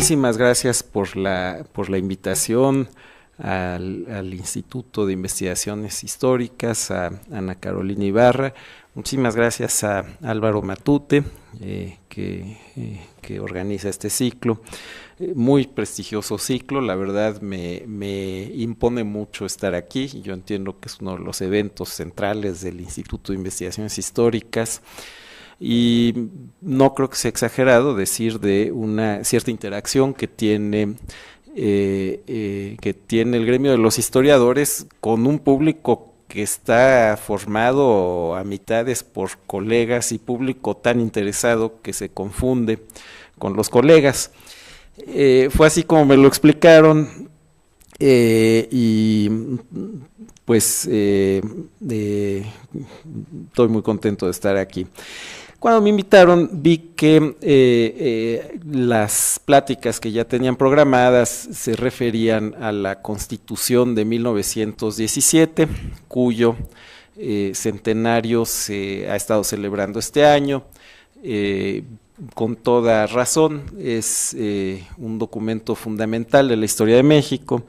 muchísimas gracias por la invitación al Instituto de Investigaciones Históricas, a Ana Carolina Ibarra. Muchísimas gracias a Álvaro Matute, que organiza este ciclo. Muy prestigioso ciclo, la verdad me impone mucho estar aquí. Yo entiendo que es uno de los eventos centrales del Instituto de Investigaciones Históricas. Y no creo que sea exagerado decir de una cierta interacción que tiene el gremio de los historiadores con un público que está formado a mitades por colegas y público tan interesado que se confunde con los colegas. Fue así como me lo explicaron, y pues estoy muy contento de estar aquí. Cuando me invitaron vi que las pláticas que ya tenían programadas se referían a la Constitución de 1917, cuyo centenario se ha estado celebrando este año. Con toda razón, es un documento fundamental de la historia de México,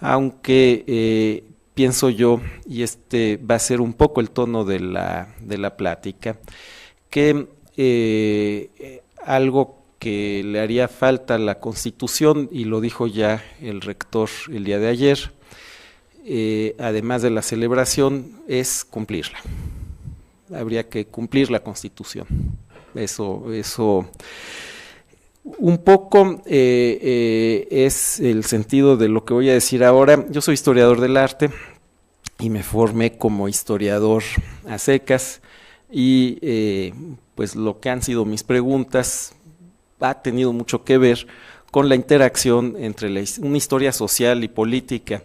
aunque pienso yo, y este va a ser un poco el tono de la plática, que algo que le haría falta a la Constitución, y lo dijo ya el rector el día de ayer, además de la celebración, es cumplirla. Habría que cumplir la Constitución. Eso un poco es el sentido de lo que voy a decir ahora. Yo soy historiador del arte y me formé como historiador a secas, y pues lo que han sido mis preguntas ha tenido mucho que ver con la interacción entre una historia social y política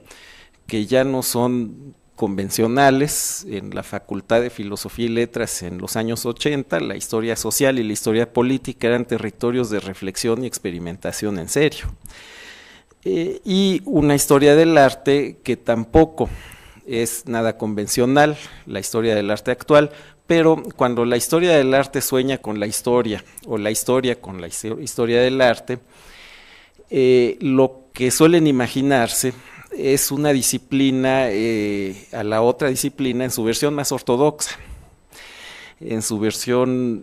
que ya no son convencionales. En la Facultad de Filosofía y Letras en los años 80, la historia social y la historia política eran territorios de reflexión y experimentación en serio. Y una historia del arte que tampoco es nada convencional, la historia del arte actual, pero cuando la historia del arte sueña con la historia, o la historia con la historia del arte, lo que suelen imaginarse es una disciplina a la otra disciplina en su versión más ortodoxa, en su versión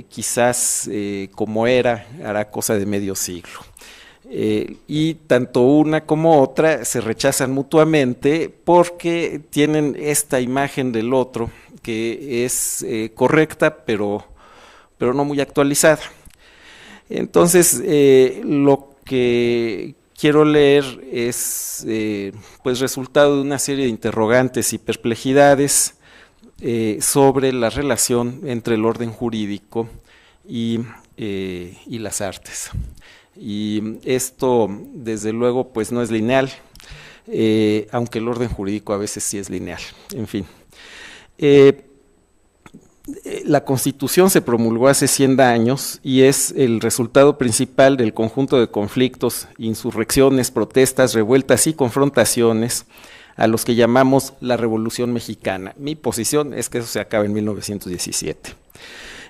quizás como hará cosa de medio siglo. Y tanto una como otra se rechazan mutuamente porque tienen esta imagen del otro que es correcta, pero no muy actualizada. Entonces, lo que quiero leer es pues resultado de una serie de interrogantes y perplejidades sobre la relación entre el orden jurídico y las artes. Y esto, desde luego, pues no es lineal, aunque el orden jurídico a veces sí es lineal. En fin. La Constitución se promulgó hace 100 años y es el resultado principal del conjunto de conflictos, insurrecciones, protestas, revueltas y confrontaciones a los que llamamos la Revolución Mexicana. Mi posición es que eso se acaba en 1917.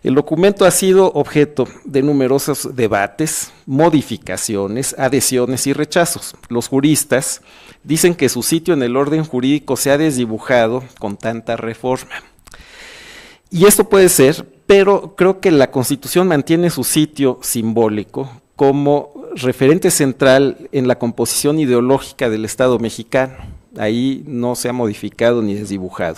El documento ha sido objeto de numerosos debates, modificaciones, adhesiones y rechazos. Los juristas dicen que su sitio en el orden jurídico se ha desdibujado con tanta reforma. Y esto puede ser, pero creo que la Constitución mantiene su sitio simbólico como referente central en la composición ideológica del Estado mexicano. Ahí no se ha modificado ni desdibujado.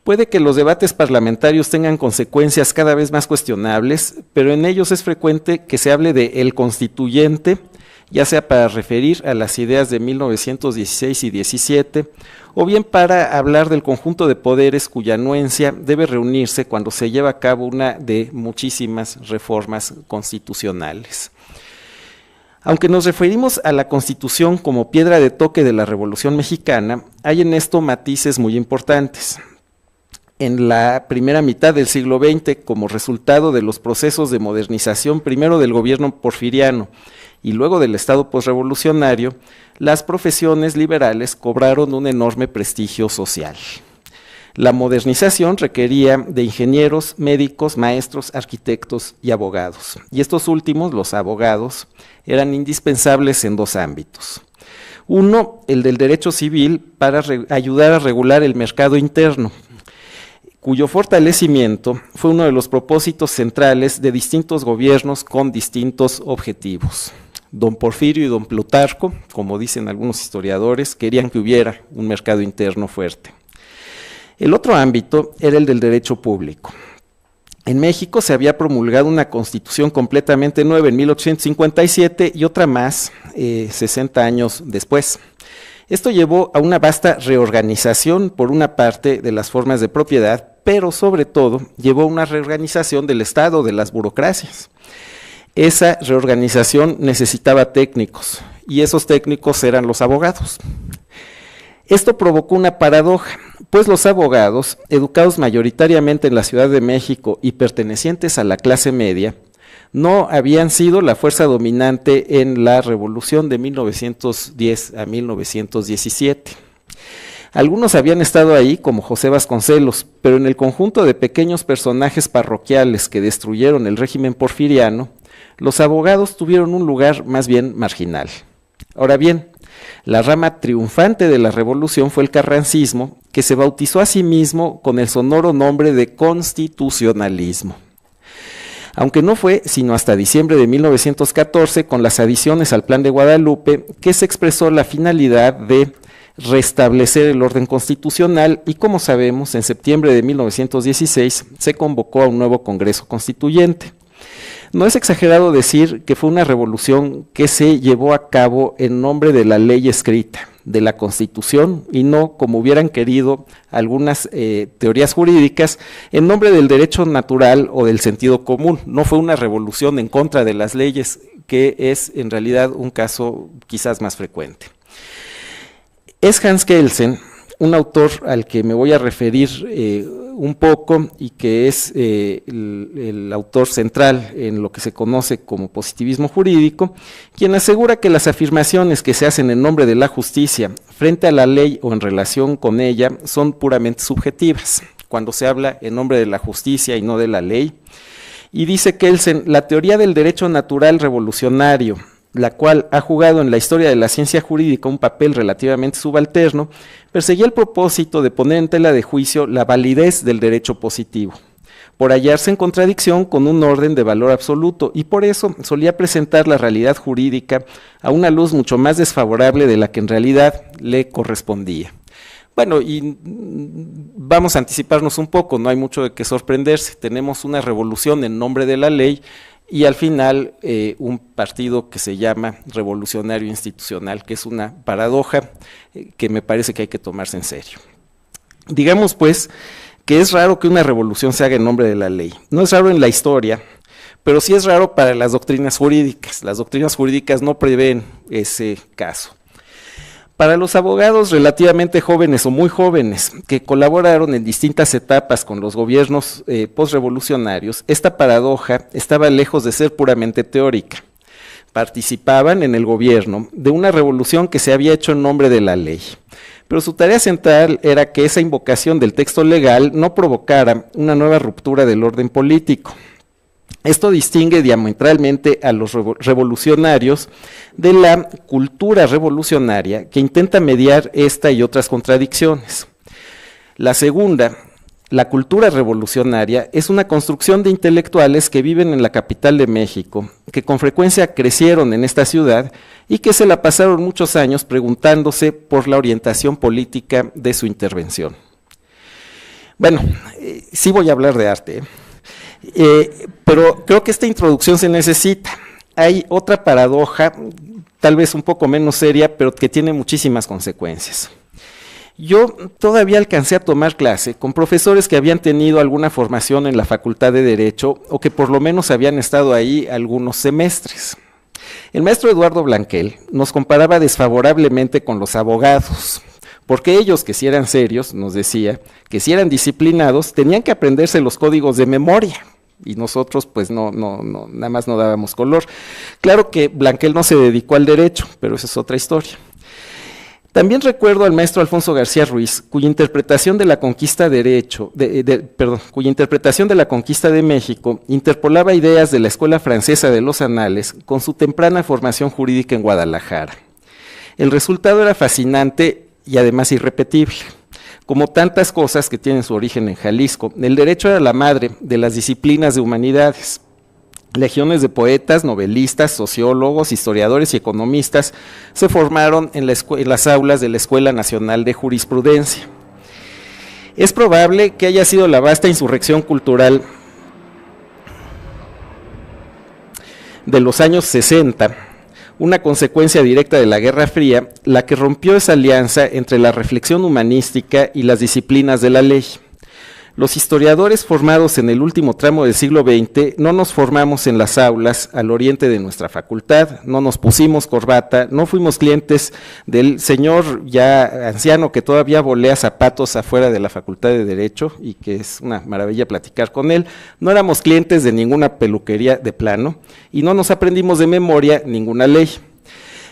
Puede que los debates parlamentarios tengan consecuencias cada vez más cuestionables, pero en ellos es frecuente que se hable de el constituyente, ya sea para referir a las ideas de 1916 y 17, o bien para hablar del conjunto de poderes cuya anuencia debe reunirse cuando se lleva a cabo una de muchísimas reformas constitucionales. Aunque nos referimos a la Constitución como piedra de toque de la Revolución Mexicana, hay en esto matices muy importantes. En la primera mitad del siglo XX, como resultado de los procesos de modernización primero del gobierno porfiriano y luego del Estado posrevolucionario, las profesiones liberales cobraron un enorme prestigio social. La modernización requería de ingenieros, médicos, maestros, arquitectos y abogados. Y estos últimos, los abogados, eran indispensables en dos ámbitos. Uno, el del derecho civil, para ayudar a regular el mercado interno, cuyo fortalecimiento fue uno de los propósitos centrales de distintos gobiernos con distintos objetivos. Don Porfirio y don Plutarco, como dicen algunos historiadores, querían que hubiera un mercado interno fuerte. El otro ámbito era el del derecho público. En México se había promulgado una constitución completamente nueva en 1857 y otra más 60 años después. Esto llevó a una vasta reorganización, por una parte, de las formas de propiedad, pero sobre todo llevó a una reorganización del Estado, de las burocracias. Esa reorganización necesitaba técnicos, y esos técnicos eran los abogados. Esto provocó una paradoja, pues los abogados, educados mayoritariamente en la Ciudad de México y pertenecientes a la clase media, no habían sido la fuerza dominante en la Revolución de 1910 a 1917. Algunos habían estado ahí, como José Vasconcelos, pero en el conjunto de pequeños personajes parroquiales que destruyeron el régimen porfiriano, los abogados tuvieron un lugar más bien marginal. Ahora bien, la rama triunfante de la revolución fue el carrancismo, que se bautizó a sí mismo con el sonoro nombre de constitucionalismo. Aunque no fue sino hasta diciembre de 1914, con las adiciones al Plan de Guadalupe, que se expresó la finalidad de restablecer el orden constitucional y, como sabemos, en septiembre de 1916 se convocó a un nuevo Congreso Constituyente. No es exagerado decir que fue una revolución que se llevó a cabo en nombre de la ley escrita, de la Constitución, y no, como hubieran querido algunas teorías jurídicas, en nombre del derecho natural o del sentido común. No fue una revolución en contra de las leyes, que es en realidad un caso quizás más frecuente. Es Hans Kelsen, un autor al que me voy a referir un poco y que es el autor central en lo que se conoce como positivismo jurídico, quien asegura que las afirmaciones que se hacen en nombre de la justicia frente a la ley o en relación con ella son puramente subjetivas, cuando se habla en nombre de la justicia y no de la ley. Y dice Kelsen, la teoría del derecho natural revolucionario, la cual ha jugado en la historia de la ciencia jurídica un papel relativamente subalterno, perseguía el propósito de poner en tela de juicio la validez del derecho positivo, por hallarse en contradicción con un orden de valor absoluto, y por eso solía presentar la realidad jurídica a una luz mucho más desfavorable de la que en realidad le correspondía. Bueno, y vamos a anticiparnos un poco, no hay mucho de qué sorprenderse, tenemos una revolución en nombre de la ley, y al final un partido que se llama Revolucionario Institucional, que es una paradoja que me parece que hay que tomarse en serio. Digamos pues que es raro que una revolución se haga en nombre de la ley. No es raro en la historia, pero sí es raro para las doctrinas jurídicas. Las doctrinas jurídicas no prevén ese caso. Para los abogados relativamente jóvenes o muy jóvenes que colaboraron en distintas etapas con los gobiernos postrevolucionarios, esta paradoja estaba lejos de ser puramente teórica. Participaban en el gobierno de una revolución que se había hecho en nombre de la ley, pero su tarea central era que esa invocación del texto legal no provocara una nueva ruptura del orden político. Esto distingue diametralmente a los revolucionarios de la cultura revolucionaria que intenta mediar esta y otras contradicciones. La segunda, la cultura revolucionaria, es una construcción de intelectuales que viven en la capital de México, que con frecuencia crecieron en esta ciudad y que se la pasaron muchos años preguntándose por la orientación política de su intervención. Bueno, sí voy a hablar de arte, pero creo que esta introducción se necesita. Hay otra paradoja, tal vez un poco menos seria, pero que tiene muchísimas consecuencias. Yo todavía alcancé a tomar clase con profesores que habían tenido alguna formación en la Facultad de Derecho o que por lo menos habían estado ahí algunos semestres. El maestro Eduardo Blanquel nos comparaba desfavorablemente con los abogados, porque ellos, que si eran serios, nos decía, que si eran disciplinados, tenían que aprenderse los códigos de memoria. Y nosotros pues nada más no dábamos color. Claro que Blanquel no se dedicó al derecho, pero esa es otra historia. También recuerdo al maestro Alfonso García Ruiz, cuya interpretación de la conquista cuya interpretación de la conquista de México interpolaba ideas de la escuela francesa de los anales con su temprana formación jurídica en Guadalajara. El resultado era fascinante y además irrepetible. Como tantas cosas que tienen su origen en Jalisco, el derecho era la madre de las disciplinas de humanidades. Legiones de poetas, novelistas, sociólogos, historiadores y economistas se formaron en las aulas de la Escuela Nacional de Jurisprudencia. Es probable que haya sido la vasta insurrección cultural de los años 60, una consecuencia directa de la Guerra Fría, la que rompió esa alianza entre la reflexión humanística y las disciplinas de la ley. Los historiadores formados en el último tramo del siglo XX no nos formamos en las aulas al oriente de nuestra facultad, no nos pusimos corbata, no fuimos clientes del señor ya anciano que todavía volea zapatos afuera de la Facultad de Derecho y que es una maravilla platicar con él, no éramos clientes de ninguna peluquería de plano y no nos aprendimos de memoria ninguna ley.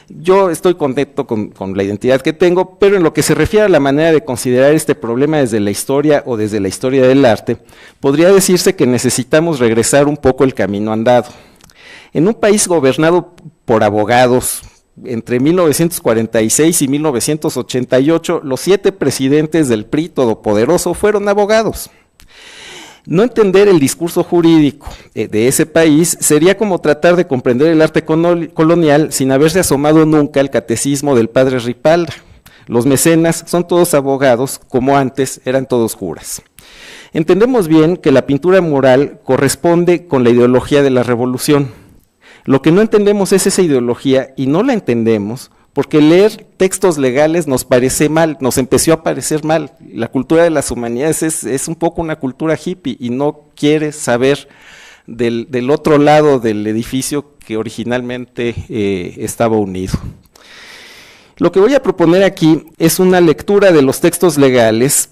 Yo estoy contento con la identidad que tengo, pero en lo que se refiere a la manera de considerar este problema desde la historia o desde la historia del arte, podría decirse que necesitamos regresar un poco el camino andado. En un país gobernado por abogados, entre 1946 y 1988, los 7 presidentes del PRI todopoderoso fueron abogados. No entender el discurso jurídico de ese país sería como tratar de comprender el arte colonial sin haberse asomado nunca al catecismo del padre Ripalda. Los mecenas son todos abogados, como antes eran todos curas. Entendemos bien que la pintura mural corresponde con la ideología de la revolución. Lo que no entendemos es esa ideología y no la entendemos porque leer textos legales nos parece mal, nos empezó a parecer mal. La cultura de las humanidades es un poco una cultura hippie y no quiere saber del otro lado del edificio que originalmente estaba unido. Lo que voy a proponer aquí es una lectura de los textos legales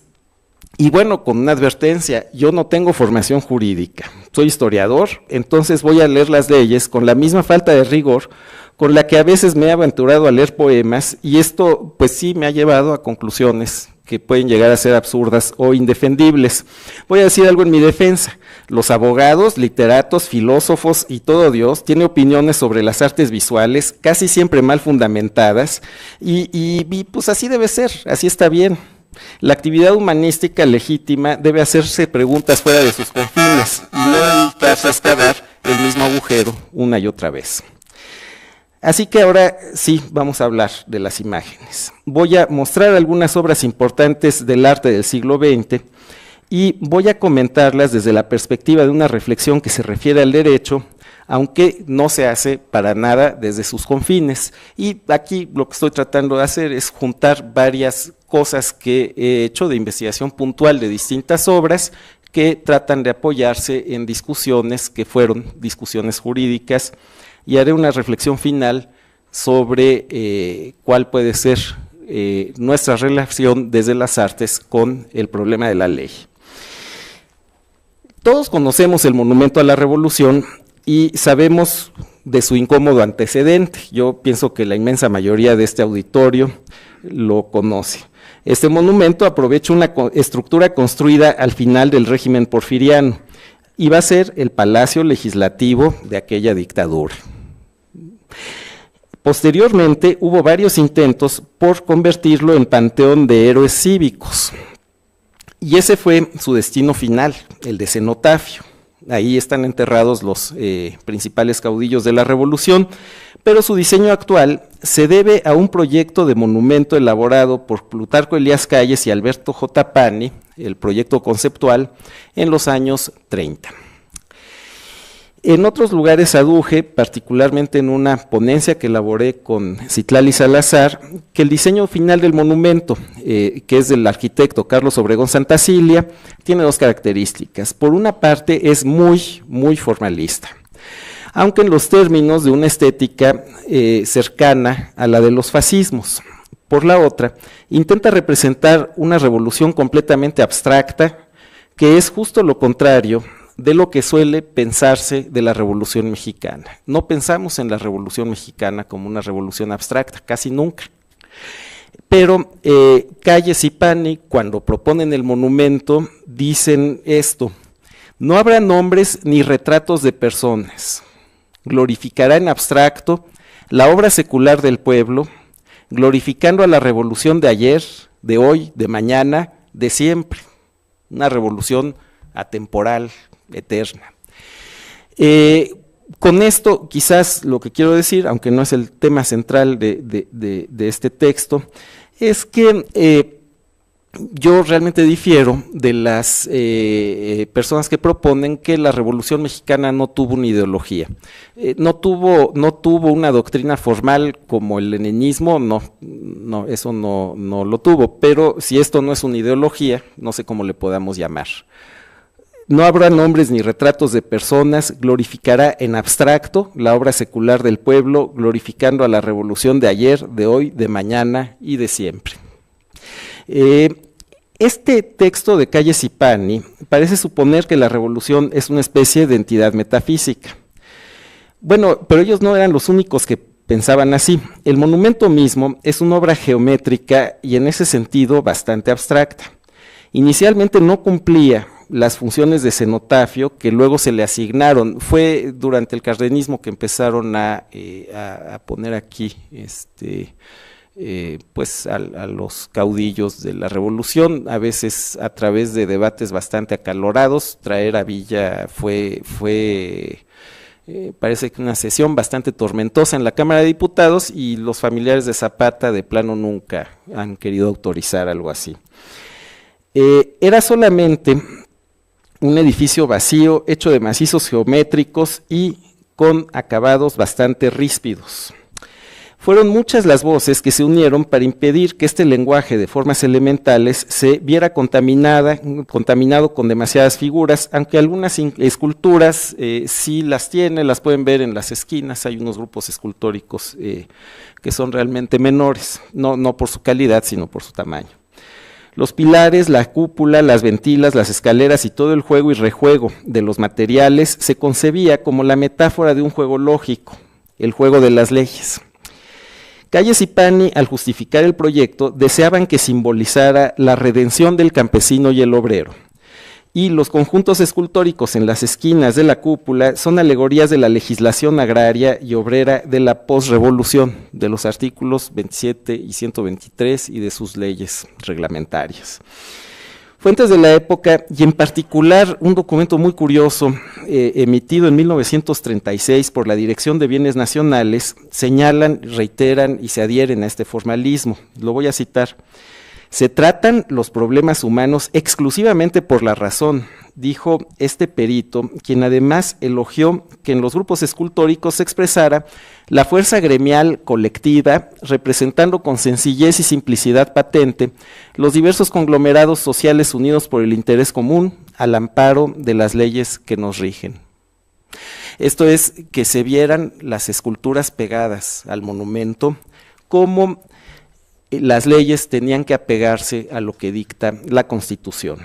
y bueno, con una advertencia, yo no tengo formación jurídica, soy historiador, entonces voy a leer las leyes con la misma falta de rigor con la que a veces me he aventurado a leer poemas y esto pues sí me ha llevado a conclusiones que pueden llegar a ser absurdas o indefendibles. Voy a decir algo en mi defensa. Los abogados, literatos, filósofos y todo Dios tiene opiniones sobre las artes visuales, casi siempre mal fundamentadas y pues así debe ser, así está bien. La actividad humanística legítima debe hacerse preguntas fuera de sus confines y no dedicarse a excavar el mismo agujero una y otra vez. Así que ahora sí vamos a hablar de las imágenes. Voy a mostrar algunas obras importantes del arte del siglo XX y voy a comentarlas desde la perspectiva de una reflexión que se refiere al derecho, aunque no se hace para nada desde sus confines. Y aquí lo que estoy tratando de hacer es juntar varias cosas que he hecho de investigación puntual de distintas obras que tratan de apoyarse en discusiones que fueron discusiones jurídicas, y haré una reflexión final sobre cuál puede ser nuestra relación desde las artes con el problema de la ley. Todos conocemos el Monumento a la Revolución y sabemos de su incómodo antecedente. Yo pienso que la inmensa mayoría de este auditorio lo conoce. Este monumento aprovecha una estructura construida al final del régimen porfiriano y va a ser el palacio legislativo de aquella dictadura. Posteriormente hubo varios intentos por convertirlo en panteón de héroes cívicos y ese fue su destino final, el de cenotafio. Ahí están enterrados los principales caudillos de la revolución, pero su diseño actual se debe a un proyecto de monumento elaborado por Plutarco Elías Calles y Alberto J. Pani, el proyecto conceptual, en los años 30. En otros lugares aduje, particularmente en una ponencia que elaboré con Citlali Salazar, que el diseño final del monumento, que es del arquitecto Carlos Obregón Santacilia, tiene dos características. Por una parte es muy formalista, aunque en los términos de una estética cercana a la de los fascismos. Por la otra, intenta representar una revolución completamente abstracta, que es justo lo contrario de lo que suele pensarse de la Revolución Mexicana. No pensamos en la Revolución Mexicana como una revolución abstracta, casi nunca. Pero Calles y Pani, cuando proponen el monumento, dicen esto: no habrá nombres ni retratos de personas, glorificará en abstracto la obra secular del pueblo, glorificando a la revolución de ayer, de hoy, de mañana, de siempre, una revolución atemporal, eterna. Con esto, quizás lo que quiero decir, aunque no es el tema central de este texto, es que yo realmente difiero de las personas que proponen que la Revolución Mexicana no tuvo una ideología. No tuvo una doctrina formal como el leninismo, no, eso no lo tuvo, pero si esto no es una ideología, no sé cómo le podamos llamar. No habrá nombres ni retratos de personas, glorificará en abstracto la obra secular del pueblo, glorificando a la revolución de ayer, de hoy, de mañana y de siempre. Este texto de Calles y Pani parece suponer que la revolución es una especie de entidad metafísica. Bueno, pero ellos no eran los únicos que pensaban así. El monumento mismo es una obra geométrica y en ese sentido bastante abstracta. Inicialmente no cumplía las funciones de cenotafio que luego se le asignaron. Fue durante el cardenismo que empezaron a poner aquí pues a los caudillos de la revolución, a veces a través de debates bastante acalorados. Traer a Villa fue parece que una sesión bastante tormentosa en la Cámara de Diputados, y los familiares de Zapata de plano nunca han querido autorizar algo así. Era solamente un edificio vacío, hecho de macizos geométricos y con acabados bastante ríspidos. Fueron muchas las voces que se unieron para impedir que este lenguaje de formas elementales se viera contaminado con demasiadas figuras, aunque algunas esculturas sí las tiene, las pueden ver en las esquinas. Hay unos grupos escultóricos que son realmente menores, no por su calidad, sino por su tamaño. Los pilares, la cúpula, las ventilas, las escaleras y todo el juego y rejuego de los materiales se concebía como la metáfora de un juego lógico, el juego de las leyes. Calles y Pani, al justificar el proyecto, deseaban que simbolizara la redención del campesino y el obrero. Y los conjuntos escultóricos en las esquinas de la cúpula son alegorías de la legislación agraria y obrera de la posrevolución, de los artículos 27 y 123 y de sus leyes reglamentarias. Fuentes de la época, y en particular un documento muy curioso emitido en 1936 por la Dirección de Bienes Nacionales, señalan, reiteran y se adhieren a este formalismo. Lo voy a citar. Se tratan los problemas humanos exclusivamente por la razón, dijo este perito, quien además elogió que en los grupos escultóricos se expresara la fuerza gremial colectiva, representando con sencillez y simplicidad patente los diversos conglomerados sociales unidos por el interés común al amparo de las leyes que nos rigen. Esto es, que se vieran las esculturas pegadas al monumento como las leyes tenían que apegarse a lo que dicta la Constitución.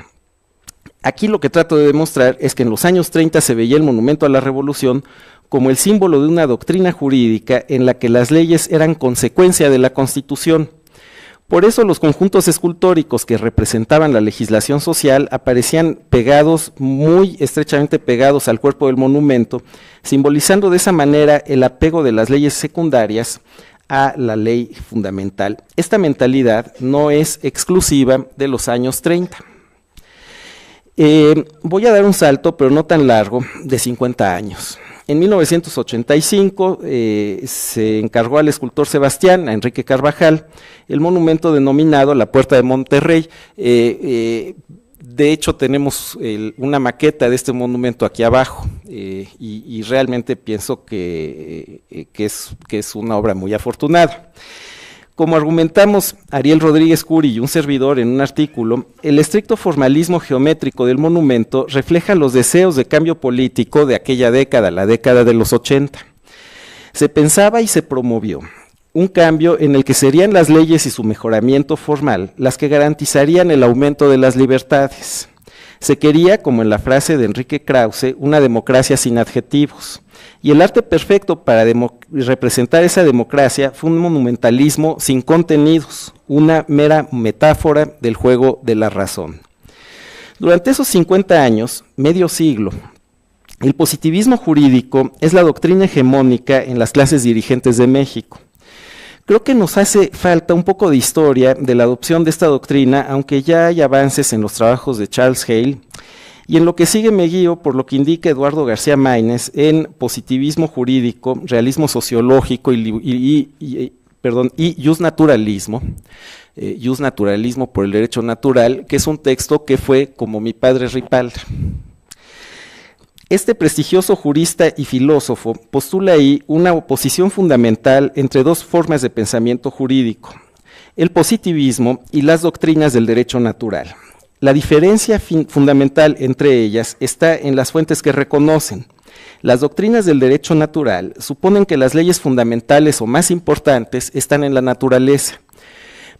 Aquí lo que trato de demostrar es que en los años 30 se veía el monumento a la revolución como el símbolo de una doctrina jurídica en la que las leyes eran consecuencia de la Constitución. Por eso los conjuntos escultóricos que representaban la legislación social aparecían pegados, muy estrechamente pegados al cuerpo del monumento, simbolizando de esa manera el apego de las leyes secundarias a la ley fundamental. Esta mentalidad no es exclusiva de los años 30. Voy a dar un salto, pero no tan largo, de 50 años. En 1985 se encargó al escultor Sebastián, a Enrique Carvajal, el monumento denominado La Puerta de Monterrey. De hecho, tenemos una maqueta de este monumento aquí abajo, y realmente pienso que es una obra muy afortunada. Como argumentamos Ariel Rodríguez Curi y un servidor en un artículo, el estricto formalismo geométrico del monumento refleja los deseos de cambio político de aquella década, la década de los 80. Se pensaba y se promovió un cambio en el que serían las leyes y su mejoramiento formal las que garantizarían el aumento de las libertades. Se quería, como en la frase de Enrique Krause, una democracia sin adjetivos. Y el arte perfecto para representar esa democracia fue un monumentalismo sin contenidos, una mera metáfora del juego de la razón. Durante esos 50 años, medio siglo, el positivismo jurídico es la doctrina hegemónica en las clases dirigentes de México. Creo que nos hace falta un poco de historia de la adopción de esta doctrina, aunque ya hay avances en los trabajos de Charles Hale, y en lo que sigue me guío por lo que indica Eduardo García Maínez en Positivismo Jurídico, Realismo Sociológico y Justnaturalismo, Justnaturalismo por el derecho natural, que es un texto que fue como mi padre Ripalda. Este prestigioso jurista y filósofo postula ahí una oposición fundamental entre dos formas de pensamiento jurídico, el positivismo y las doctrinas del derecho natural. La diferencia fundamental entre ellas está en las fuentes que reconocen. Las doctrinas del derecho natural suponen que las leyes fundamentales o más importantes están en la naturaleza.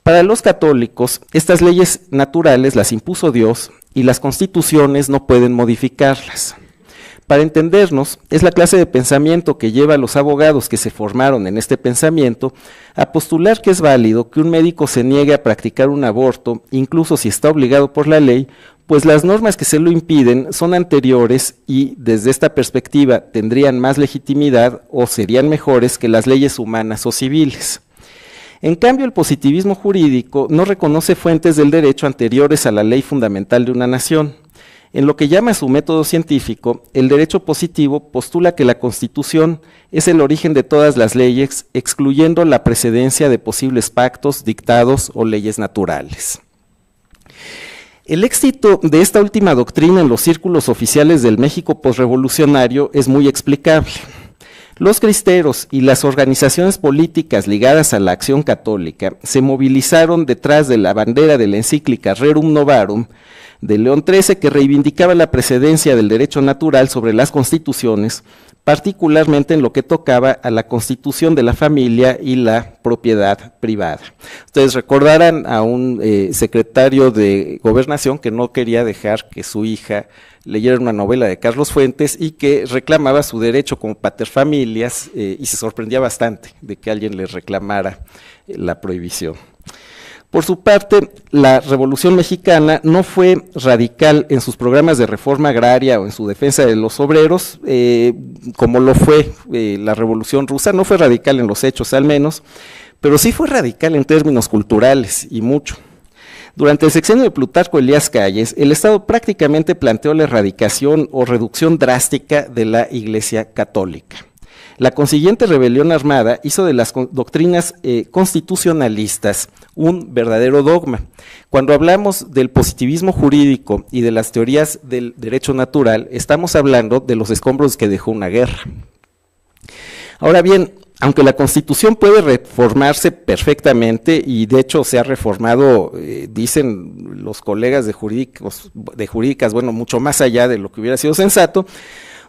Para los católicos, estas leyes naturales las impuso Dios y las constituciones no pueden modificarlas. Para entendernos, es la clase de pensamiento que lleva a los abogados que se formaron en este pensamiento a postular que es válido que un médico se niegue a practicar un aborto, incluso si está obligado por la ley, pues las normas que se lo impiden son anteriores y, desde esta perspectiva, tendrían más legitimidad o serían mejores que las leyes humanas o civiles. En cambio, el positivismo jurídico no reconoce fuentes del derecho anteriores a la ley fundamental de una nación. En lo que llama su método científico, el derecho positivo postula que la Constitución es el origen de todas las leyes, excluyendo la precedencia de posibles pactos, dictados o leyes naturales. El éxito de esta última doctrina en los círculos oficiales del México posrevolucionario es muy explicable. Los cristeros y las organizaciones políticas ligadas a la acción católica se movilizaron detrás de la bandera de la encíclica Rerum Novarum de León XIII, que reivindicaba la precedencia del derecho natural sobre las constituciones, particularmente en lo que tocaba a la constitución de la familia y la propiedad privada. Ustedes recordarán a un secretario de Gobernación que no quería dejar que su hija leyera una novela de Carlos Fuentes y que reclamaba su derecho como paterfamilias y se sorprendía bastante de que alguien le reclamara la prohibición. Por su parte, la Revolución Mexicana no fue radical en sus programas de reforma agraria o en su defensa de los obreros, como lo fue la Revolución Rusa, no fue radical en los hechos al menos, pero sí fue radical en términos culturales y mucho. Durante el sexenio de Plutarco Elías Calles, el Estado prácticamente planteó la erradicación o reducción drástica de la Iglesia Católica. La consiguiente rebelión armada hizo de las doctrinas constitucionalistas un verdadero dogma. Cuando hablamos del positivismo jurídico y de las teorías del derecho natural, estamos hablando de los escombros que dejó una guerra. Ahora bien, aunque la Constitución puede reformarse perfectamente, y de hecho se ha reformado, dicen los colegas de jurídicas, bueno, mucho más allá de lo que hubiera sido sensato,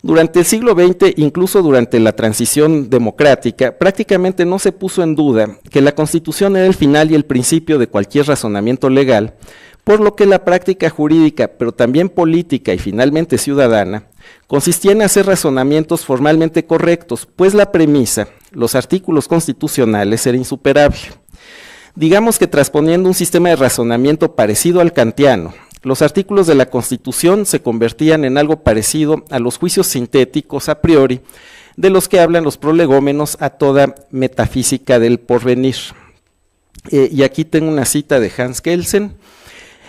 durante el siglo XX, incluso durante la transición democrática, prácticamente no se puso en duda que la Constitución era el final y el principio de cualquier razonamiento legal, por lo que la práctica jurídica, pero también política y finalmente ciudadana, consistía en hacer razonamientos formalmente correctos, pues la premisa, los artículos constitucionales, era insuperable. Digamos que transponiendo un sistema de razonamiento parecido al kantiano, los artículos de la Constitución se convertían en algo parecido a los juicios sintéticos a priori de los que hablan los prolegómenos a toda metafísica del porvenir. Y aquí tengo una cita de Hans Kelsen.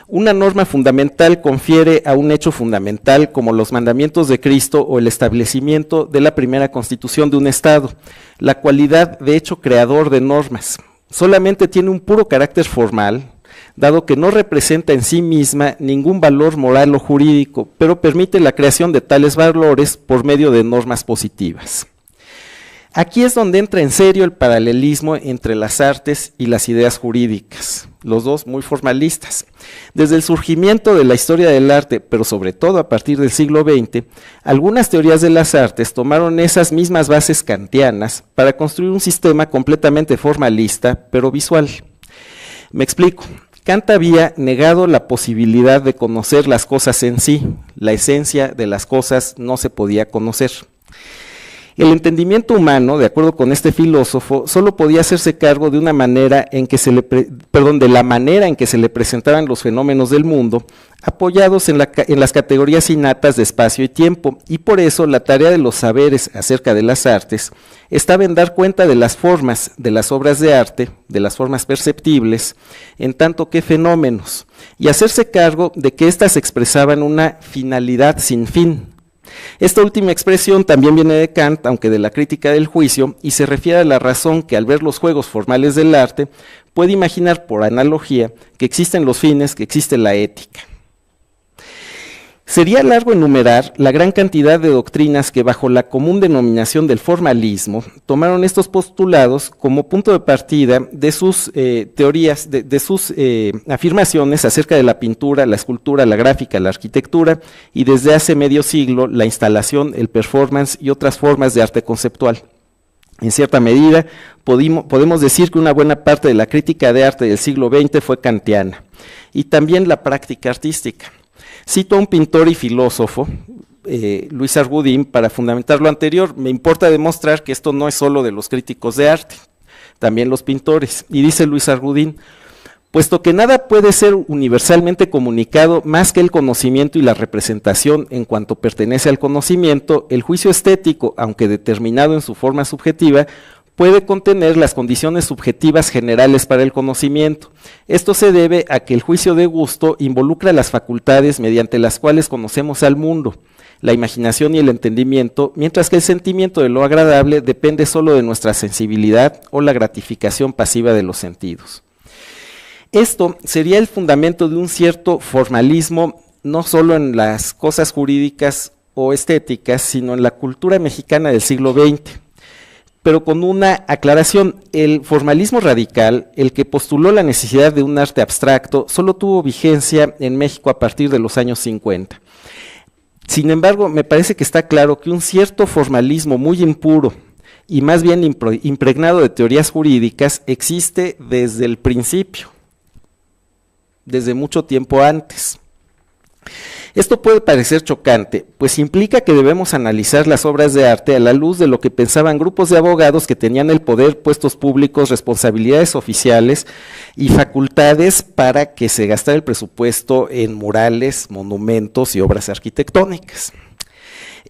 Una norma fundamental confiere a un hecho fundamental como los mandamientos de Cristo o el establecimiento de la primera constitución de un Estado, la cualidad de hecho creador de normas. Solamente tiene un puro carácter formal, dado que no representa en sí misma ningún valor moral o jurídico, pero permite la creación de tales valores por medio de normas positivas. Aquí es donde entra en serio el paralelismo entre las artes y las ideas jurídicas, los dos muy formalistas. Desde el surgimiento de la historia del arte, pero sobre todo a partir del siglo XX, algunas teorías de las artes tomaron esas mismas bases kantianas para construir un sistema completamente formalista, pero visual. Me explico. Kant había negado la posibilidad de conocer las cosas en sí, la esencia de las cosas no se podía conocer. El entendimiento humano, de acuerdo con este filósofo, solo podía hacerse cargo de una manera en que de la manera en que se le presentaban los fenómenos del mundo, apoyados en las categorías innatas de espacio y tiempo, y por eso la tarea de los saberes acerca de las artes estaba en dar cuenta de las formas de las obras de arte, de las formas perceptibles, en tanto que fenómenos, y hacerse cargo de que éstas expresaban una finalidad sin fin. Esta última expresión también viene de Kant, aunque de la crítica del juicio, y se refiere a la razón que al ver los juegos formales del arte puede imaginar por analogía que existen los fines, que existe la ética. Sería largo enumerar la gran cantidad de doctrinas que bajo la común denominación del formalismo tomaron estos postulados como punto de partida de sus teorías, de sus afirmaciones acerca de la pintura, la escultura, la gráfica, la arquitectura y desde hace medio siglo la instalación, el performance y otras formas de arte conceptual. En cierta medida, podemos decir que una buena parte de la crítica de arte del siglo XX fue kantiana y también la práctica artística. Cito a un pintor y filósofo, Luis Argudín, para fundamentar lo anterior. Me importa demostrar que esto no es solo de los críticos de arte, también los pintores. Y dice Luis Argudín, puesto que nada puede ser universalmente comunicado más que el conocimiento y la representación en cuanto pertenece al conocimiento, el juicio estético, aunque determinado en su forma subjetiva, puede contener las condiciones subjetivas generales para el conocimiento. Esto se debe a que el juicio de gusto involucra las facultades mediante las cuales conocemos al mundo, la imaginación y el entendimiento, mientras que el sentimiento de lo agradable depende solo de nuestra sensibilidad o la gratificación pasiva de los sentidos. Esto sería el fundamento de un cierto formalismo, no solo en las cosas jurídicas o estéticas, sino en la cultura mexicana del siglo XX. Pero con una aclaración, el formalismo radical, el que postuló la necesidad de un arte abstracto, solo tuvo vigencia en México a partir de los años 50. Sin embargo, me parece que está claro que un cierto formalismo muy impuro y más bien impregnado de teorías jurídicas existe desde el principio, desde mucho tiempo antes. Esto puede parecer chocante, pues implica que debemos analizar las obras de arte a la luz de lo que pensaban grupos de abogados que tenían el poder, puestos públicos, responsabilidades oficiales y facultades para que se gastara el presupuesto en murales, monumentos y obras arquitectónicas.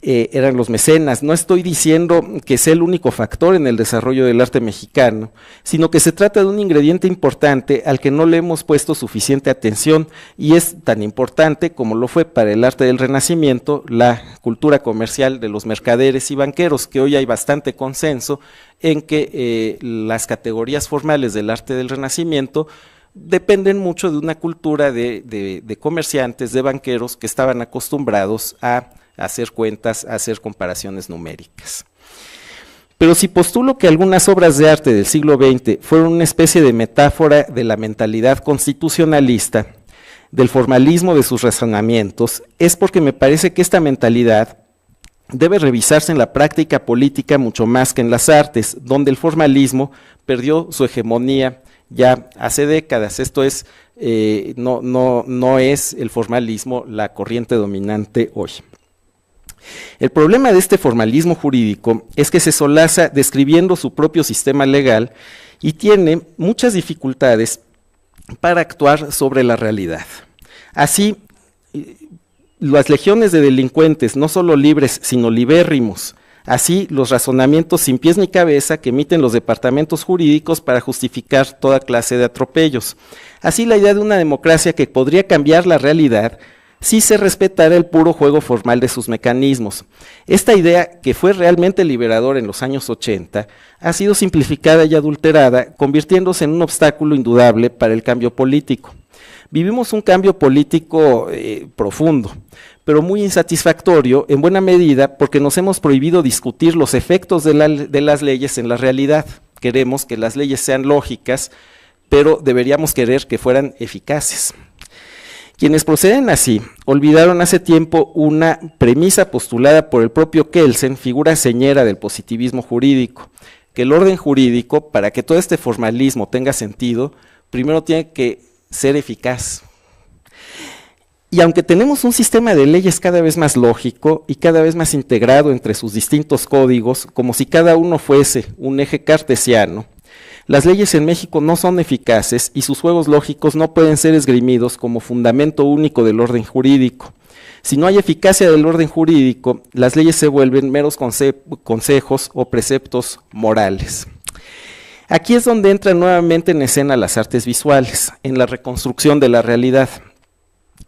Eran los mecenas. No estoy diciendo que sea el único factor en el desarrollo del arte mexicano, sino que se trata de un ingrediente importante al que no le hemos puesto suficiente atención y es tan importante como lo fue para el arte del Renacimiento la cultura comercial de los mercaderes y banqueros, que hoy hay bastante consenso en que las categorías formales del arte del Renacimiento dependen mucho de una cultura de comerciantes, de banqueros que estaban acostumbrados a hacer cuentas, a hacer comparaciones numéricas. Pero si postulo que algunas obras de arte del siglo XX fueron una especie de metáfora de la mentalidad constitucionalista, del formalismo de sus razonamientos, es porque me parece que esta mentalidad debe revisarse en la práctica política mucho más que en las artes, donde el formalismo perdió su hegemonía ya hace décadas. Esto es, no es el formalismo la corriente dominante hoy. El problema de este formalismo jurídico es que se solaza describiendo su propio sistema legal y tiene muchas dificultades para actuar sobre la realidad. Así, las legiones de delincuentes, no solo libres, sino libérrimos, así los razonamientos sin pies ni cabeza que emiten los departamentos jurídicos para justificar toda clase de atropellos. Así la idea de una democracia que podría cambiar la realidad si se respetara el puro juego formal de sus mecanismos. Esta idea, que fue realmente liberadora en los años 80, ha sido simplificada y adulterada, convirtiéndose en un obstáculo indudable para el cambio político. Vivimos un cambio político profundo, pero muy insatisfactorio en buena medida porque nos hemos prohibido discutir los efectos de las leyes en la realidad. Queremos que las leyes sean lógicas, pero deberíamos querer que fueran eficaces. Quienes proceden así olvidaron hace tiempo una premisa postulada por el propio Kelsen, figura señera del positivismo jurídico, que el orden jurídico, para que todo este formalismo tenga sentido, primero tiene que ser eficaz. Y aunque tenemos un sistema de leyes cada vez más lógico y cada vez más integrado entre sus distintos códigos, como si cada uno fuese un eje cartesiano, las leyes en México no son eficaces y sus juegos lógicos no pueden ser esgrimidos como fundamento único del orden jurídico. Si no hay eficacia del orden jurídico, las leyes se vuelven meros consejos o preceptos morales. Aquí es donde entran nuevamente en escena las artes visuales, en la reconstrucción de la realidad.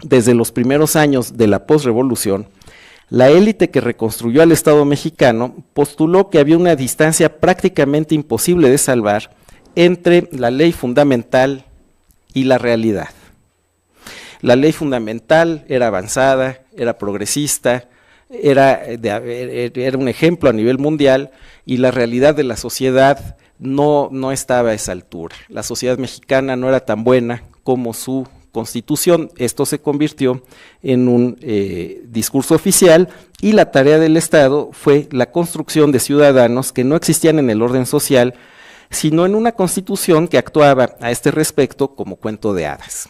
Desde los primeros años de la posrevolución, la élite que reconstruyó al Estado mexicano postuló que había una distancia prácticamente imposible de salvar entre la ley fundamental y la realidad. La ley fundamental era avanzada, era progresista, era un ejemplo a nivel mundial, y la realidad de la sociedad no estaba a esa altura. La sociedad mexicana no era tan buena como su Constitución. Esto se convirtió en un discurso oficial, y la tarea del Estado fue la construcción de ciudadanos que no existían en el orden social, sino en una Constitución que actuaba a este respecto como cuento de hadas.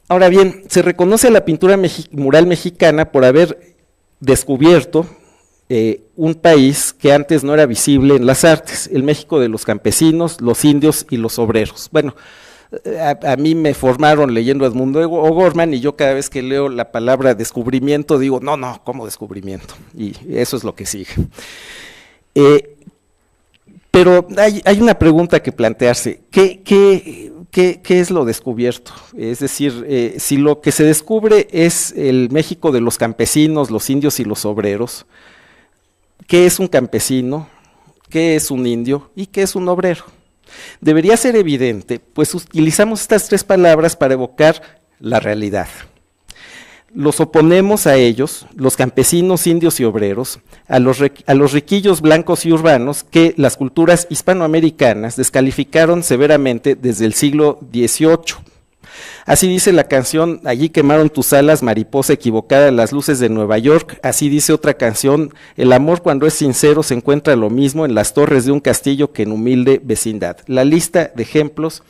Ahora bien, se reconoce a la pintura mural mexicana por haber descubierto un país que antes no era visible en las artes, el México de los campesinos, los indios y los obreros. Bueno, a mí me formaron leyendo a Edmundo O'Gorman, y yo cada vez que leo la palabra descubrimiento digo, no, ¿cómo descubrimiento? Y eso es lo que sigue. Pero hay una pregunta que plantearse: ¿qué es lo descubierto? Es decir, si lo que se descubre es el México de los campesinos, los indios y los obreros, ¿qué es un campesino? ¿Qué es un indio? ¿Y qué es un obrero? Debería ser evidente, pues utilizamos estas tres palabras para evocar la realidad. Los oponemos a ellos, los campesinos, indios y obreros, a los riquillos blancos y urbanos que las culturas hispanoamericanas descalificaron severamente desde el siglo XVIII. Así dice la canción Allí quemaron tus alas, mariposa equivocada, las luces de Nueva York. Así dice otra canción: el amor cuando es sincero se encuentra lo mismo en las torres de un castillo que en humilde vecindad. La lista de ejemplos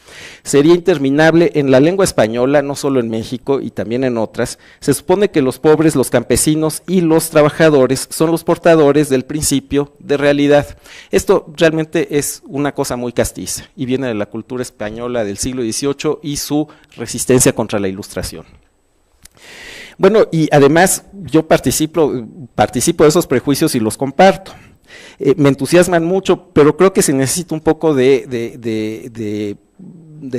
sería interminable en la lengua española, no solo en México y también en otras. Se supone que los pobres, los campesinos y los trabajadores son los portadores del principio de realidad. Esto realmente es una cosa muy castiza y viene de la cultura española del siglo XVIII y su resistencia contra la Ilustración. Bueno, y además yo participo de esos prejuicios y los comparto. Me entusiasman mucho, pero creo que se necesita un poco de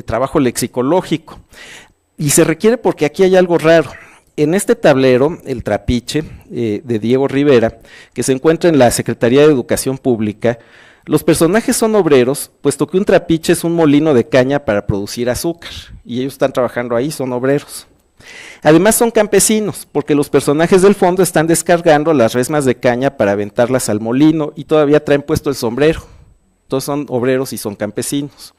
trabajo lexicológico, y se requiere porque aquí hay algo raro. En este tablero, el trapiche de Diego Rivera, que se encuentra en la Secretaría de Educación Pública, los personajes son obreros, puesto que un trapiche es un molino de caña para producir azúcar, y ellos están trabajando ahí, son obreros. Además son campesinos, porque los personajes del fondo están descargando las resmas de caña para aventarlas al molino, y todavía traen puesto el sombrero. Todos son obreros y son campesinos.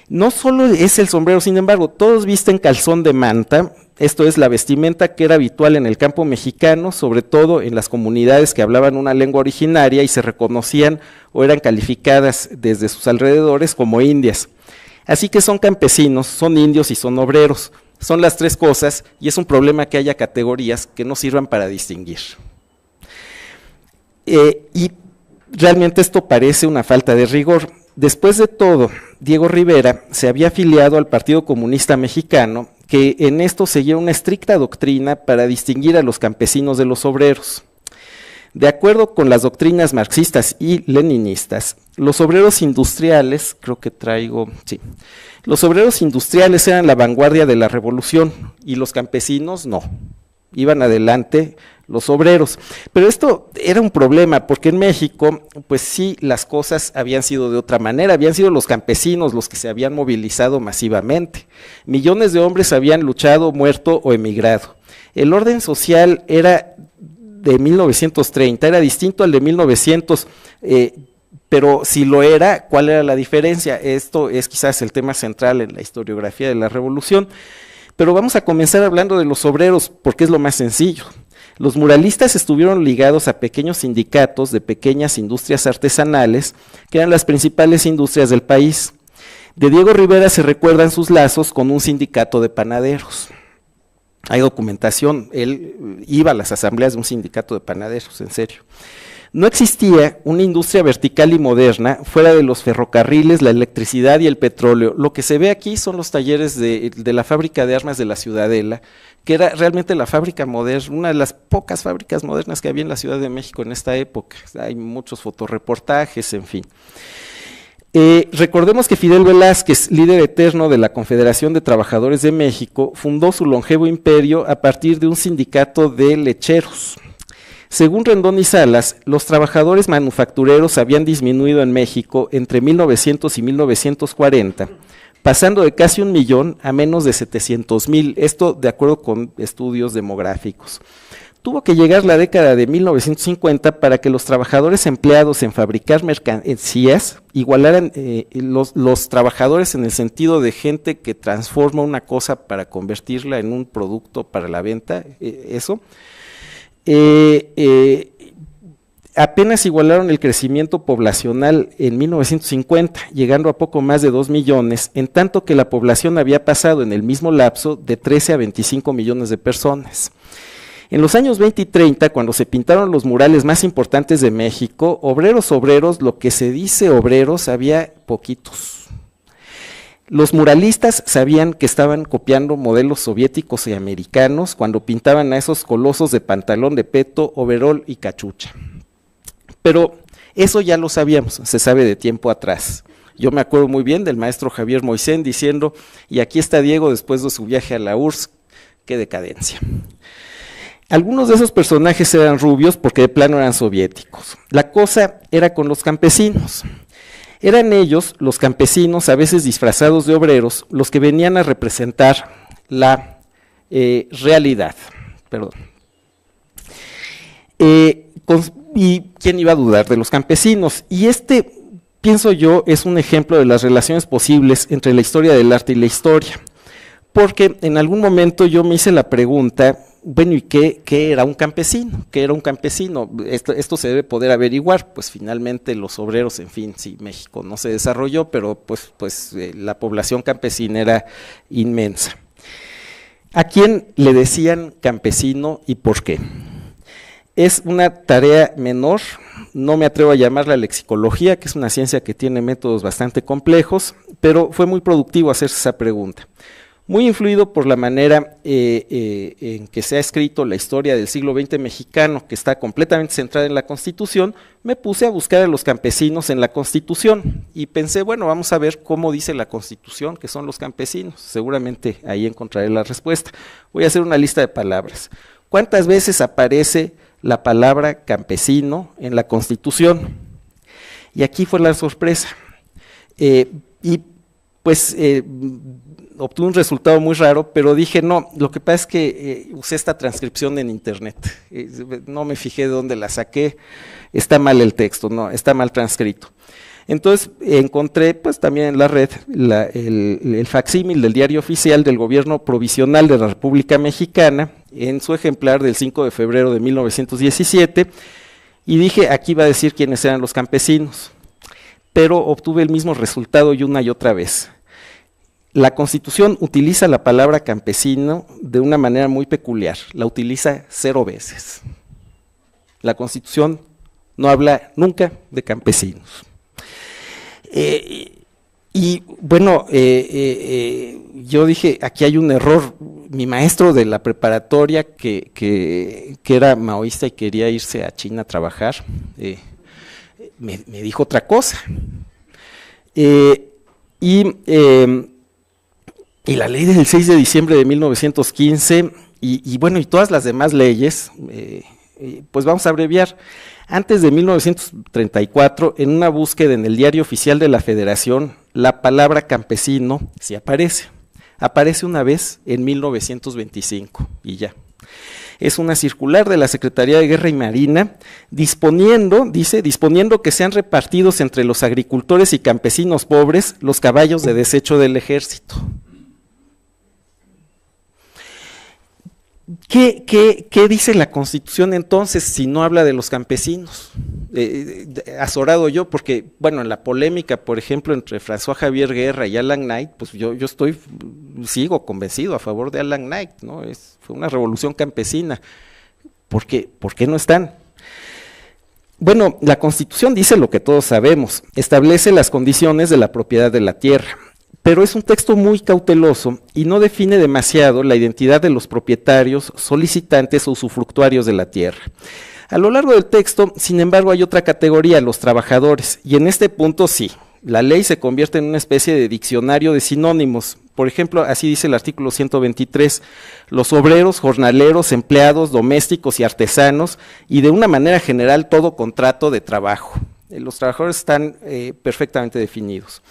No solo es el sombrero, sin embargo, todos visten calzón de manta. Esto es la vestimenta que era habitual en el campo mexicano, sobre todo en las comunidades que hablaban una lengua originaria y se reconocían o eran calificadas desde sus alrededores como indias. Así que son campesinos, son indios y son obreros. Son las tres cosas, y es un problema que haya categorías que no sirvan para distinguir. Y realmente esto parece una falta de rigor. Después de todo, Diego Rivera se había afiliado al Partido Comunista Mexicano, que en esto seguía una estricta doctrina para distinguir a los campesinos de los obreros. De acuerdo con las doctrinas marxistas y leninistas, los obreros industriales, los obreros industriales eran la vanguardia de la revolución y los campesinos no, iban adelante los obreros. Pero esto era un problema, porque en México, pues sí, las cosas habían sido de otra manera, habían sido los campesinos los que se habían movilizado masivamente. Millones de hombres habían luchado, muerto o emigrado. El orden social era de 1930, era distinto al de 1900, pero si lo era, ¿cuál era la diferencia? Esto es quizás el tema central en la historiografía de la revolución, pero vamos a comenzar hablando de los obreros, porque es lo más sencillo. Los muralistas estuvieron ligados a pequeños sindicatos de pequeñas industrias artesanales, que eran las principales industrias del país. De Diego Rivera se recuerdan sus lazos con un sindicato de panaderos. Hay documentación, él iba a las asambleas de un sindicato de panaderos, en serio. No existía una industria vertical y moderna fuera de los ferrocarriles, la electricidad y el petróleo. Lo que se ve aquí son los talleres de la fábrica de armas de la Ciudadela, que era realmente la fábrica moderna, una de las pocas fábricas modernas que había en la Ciudad de México en esta época. Hay muchos fotorreportajes, en fin. Recordemos que Fidel Velázquez, líder eterno de la Confederación de Trabajadores de México, fundó su longevo imperio a partir de un sindicato de lecheros. Según Rendón y Salas, los trabajadores manufactureros habían disminuido en México entre 1900 y 1940, pasando de casi 1 millón a menos de 700,000, esto de acuerdo con estudios demográficos. Tuvo que llegar la década de 1950 para que los trabajadores empleados en fabricar mercancías igualaran los trabajadores en el sentido de gente que transforma una cosa para convertirla en un producto para la venta, apenas igualaron el crecimiento poblacional en 1950, llegando a poco más de 2 millones, en tanto que la población había pasado en el mismo lapso de 13 a 25 millones de personas. En los años 20 y 30, cuando se pintaron los murales más importantes de México, obreros, lo que se dice obreros, había poquitos. Los muralistas sabían que estaban copiando modelos soviéticos y americanos cuando pintaban a esos colosos de pantalón de peto, overol y cachucha. Pero eso ya lo sabíamos, se sabe de tiempo atrás. Yo me acuerdo muy bien del maestro Javier Moisén diciendo, y aquí está Diego después de su viaje a la URSS, qué decadencia. Algunos de esos personajes eran rubios porque de plano eran soviéticos. La cosa era con los campesinos. Eran ellos, los campesinos, a veces disfrazados de obreros, los que venían a representar la realidad. ¿Y quién iba a dudar de los campesinos? Y pienso yo, es un ejemplo de las relaciones posibles entre la historia del arte y la historia. Porque en algún momento yo me hice la pregunta, bueno, ¿y qué era un campesino? ¿Qué era un campesino? Esto se debe poder averiguar, pues finalmente los obreros, en fin, sí, México no se desarrolló, pero la población campesina era inmensa. ¿A quién le decían campesino y por qué? Es una tarea menor, no me atrevo a llamarla lexicología, que es una ciencia que tiene métodos bastante complejos, pero fue muy productivo hacerse esa pregunta. Muy influido por la manera en que se ha escrito la historia del siglo XX mexicano, que está completamente centrada en la Constitución, me puse a buscar a los campesinos en la Constitución y pensé, bueno, vamos a ver cómo dice la Constitución, que son los campesinos. Seguramente ahí encontraré la respuesta. Voy a hacer una lista de palabras. ¿Cuántas veces aparece la palabra campesino en la Constitución? Y aquí fue la sorpresa. Obtuve un resultado muy raro, pero dije, no, lo que pasa es que usé esta transcripción en internet, no me fijé de dónde la saqué, está mal el texto, no, está mal transcrito. Entonces encontré pues también en la red el facsímil del Diario Oficial del Gobierno Provisional de la República Mexicana, en su ejemplar del 5 de febrero de 1917, y dije, aquí va a decir quiénes eran los campesinos, pero obtuve el mismo resultado y una y otra vez. La Constitución utiliza la palabra campesino de una manera muy peculiar, la utiliza 0 veces. La Constitución no habla nunca de campesinos. Yo dije, aquí hay un error. Mi maestro de la preparatoria, que era maoísta y quería irse a China a trabajar, me dijo otra cosa. Y la ley del 6 de diciembre de 1915, y todas las demás leyes, pues vamos a abreviar. Antes de 1934, en una búsqueda en el Diario Oficial de la Federación, la palabra campesino sí aparece. Aparece una vez en 1925 y ya. Es una circular de la Secretaría de Guerra y Marina disponiendo que sean repartidos entre los agricultores y campesinos pobres los caballos de desecho del ejército. ¿Qué dice la Constitución entonces si no habla de los campesinos? Azorado yo, porque, bueno, en la polémica, por ejemplo, entre François Javier Guerra y Alan Knight, pues yo sigo convencido a favor de Alan Knight, ¿no? Fue una revolución campesina. ¿Por qué no están? Bueno, la Constitución dice lo que todos sabemos, establece las condiciones de la propiedad de la tierra, pero es un texto muy cauteloso y no define demasiado la identidad de los propietarios, solicitantes o usufructuarios de la tierra. A lo largo del texto, sin embargo, hay otra categoría, los trabajadores, y en este punto sí, la ley se convierte en una especie de diccionario de sinónimos. Por ejemplo, así dice el artículo 123, los obreros, jornaleros, empleados, domésticos y artesanos, y de una manera general todo contrato de trabajo. Los trabajadores están perfectamente definidos.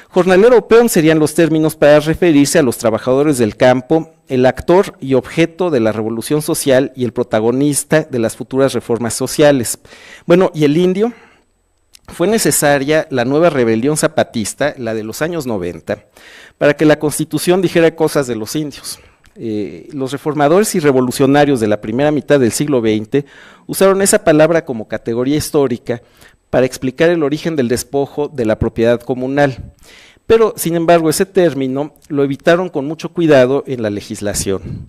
Jornalero o peón serían los términos para referirse a los trabajadores del campo, el actor y objeto de la revolución social y el protagonista de las futuras reformas sociales. Bueno, ¿y el indio? Fue necesaria la nueva rebelión zapatista, la de los años 90, para que la Constitución dijera cosas de los indios. Los reformadores y revolucionarios de la primera mitad del siglo XX usaron esa palabra como categoría histórica para explicar el origen del despojo de la propiedad comunal. Pero, sin embargo, ese término lo evitaron con mucho cuidado en la legislación.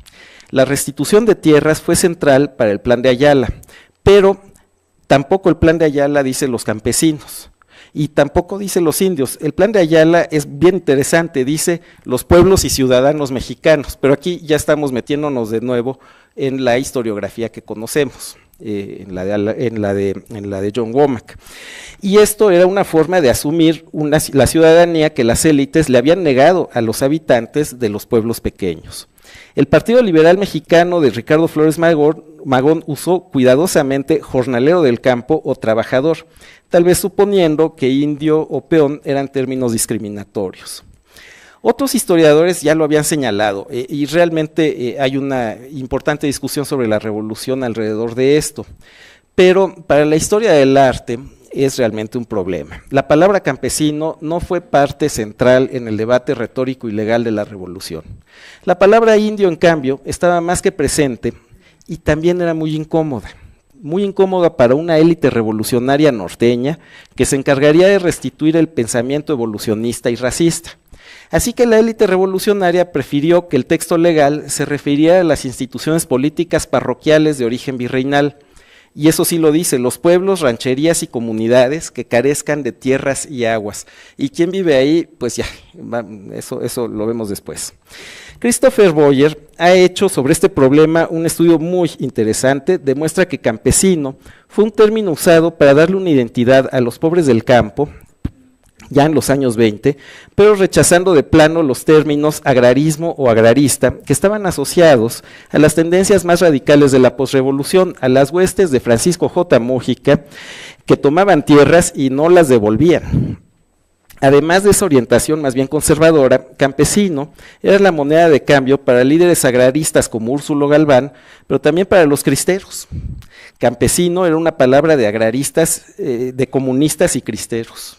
La restitución de tierras fue central para el Plan de Ayala, pero tampoco el Plan de Ayala dice los campesinos, y tampoco dice los indios. El Plan de Ayala es bien interesante, dice los pueblos y ciudadanos mexicanos, pero aquí ya estamos metiéndonos de nuevo en la historiografía que conocemos. En la de John Womack. Y esto era una forma de asumir la ciudadanía que las élites le habían negado a los habitantes de los pueblos pequeños. El Partido Liberal Mexicano de Ricardo Flores Magón usó cuidadosamente jornalero del campo o trabajador, tal vez suponiendo que indio o peón eran términos discriminatorios. Otros historiadores ya lo habían señalado y realmente hay una importante discusión sobre la revolución alrededor de esto, pero para la historia del arte es realmente un problema. La palabra campesino no fue parte central en el debate retórico y legal de la revolución. La palabra indio, en cambio, estaba más que presente y también era muy incómoda para una élite revolucionaria norteña que se encargaría de restituir el pensamiento evolucionista y racista. Así que la élite revolucionaria prefirió que el texto legal se refiriera a las instituciones políticas parroquiales de origen virreinal, y eso sí lo dice, los pueblos, rancherías y comunidades que carezcan de tierras y aguas. ¿Y quién vive ahí? Pues ya, eso lo vemos después. Christopher Boyer ha hecho sobre este problema un estudio muy interesante, demuestra que campesino fue un término usado para darle una identidad a los pobres del campo, ya en los años 20, pero rechazando de plano los términos agrarismo o agrarista, que estaban asociados a las tendencias más radicales de la posrevolución, a las huestes de Francisco J. Mújica, que tomaban tierras y no las devolvían. Además de esa orientación más bien conservadora, campesino era la moneda de cambio para líderes agraristas como Úrsulo Galván, pero también para los cristeros. Campesino era una palabra de agraristas, de comunistas y cristeros.